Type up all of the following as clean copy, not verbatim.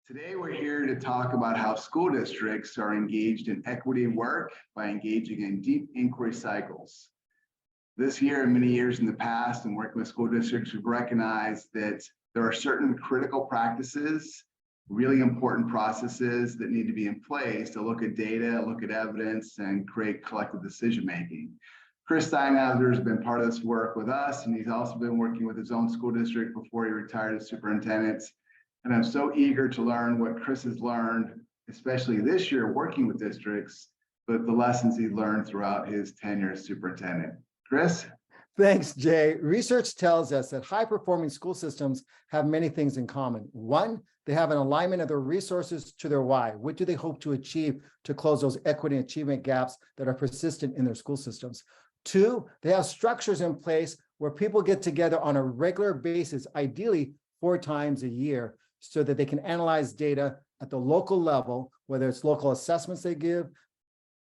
Today, we're here to talk about how school districts are engaged in equity work by engaging in deep inquiry cycles. This year and many years in the past, and working with school districts, we've recognized that there are certain critical practices, really important processes that need to be in place to look at data, look at evidence, and create collective decision-making. Chris Steinhauser has been part of this work with us, and he's also been working with his own school district before he retired as superintendent. And I'm so eager to learn what Chris has learned, especially this year working with districts, but the lessons he learned throughout his tenure as superintendent. Chris? Thanks, Jay. Research tells us that high-performing school systems have many things in common. One, they have an alignment of their resources to their why. What do they hope to achieve to close those equity and achievement gaps that are persistent in their school systems? Two, they have structures in place where people get together on a regular basis, ideally 4 times a year, so that they can analyze data at the local level, whether it's local assessments they give,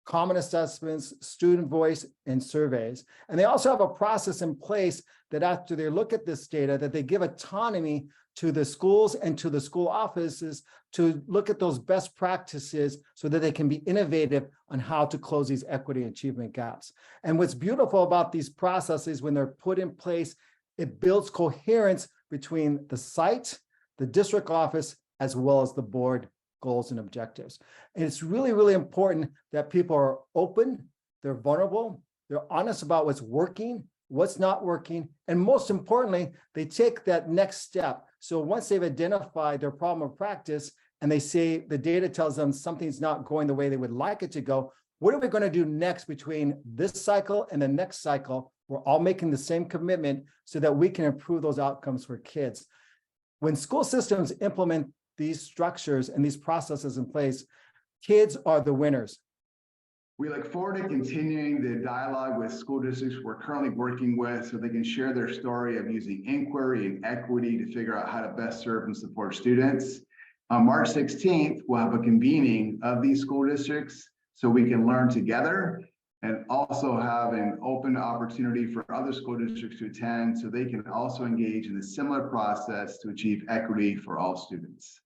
common assessments, student voice, and surveys. And they also have a process in place that after they look at this data, that they give autonomy to the schools and to the school offices to look at those best practices so that they can be innovative on how to close these equity and achievement gaps. And what's beautiful about these processes when they're put in place, it builds coherence between the site, the district office, as well as the board goals and objectives. And it's really, really important that people are open, they're vulnerable, they're honest about what's working, what's not working, and most importantly, they take that next step. So once they've identified their problem of practice and they say the data tells them something's not going the way they would like it to go, what are we going to do next between this cycle and the next cycle? We're all making the same commitment so that we can improve those outcomes for kids. When school systems implement these structures and these processes in place, kids are the winners. We look forward to continuing the dialogue with school districts we're currently working with so they can share their story of using inquiry and equity to figure out how to best serve and support students. On March 16th, we'll have a convening of these school districts so we can learn together and also have an open opportunity for other school districts to attend so they can also engage in a similar process to achieve equity for all students.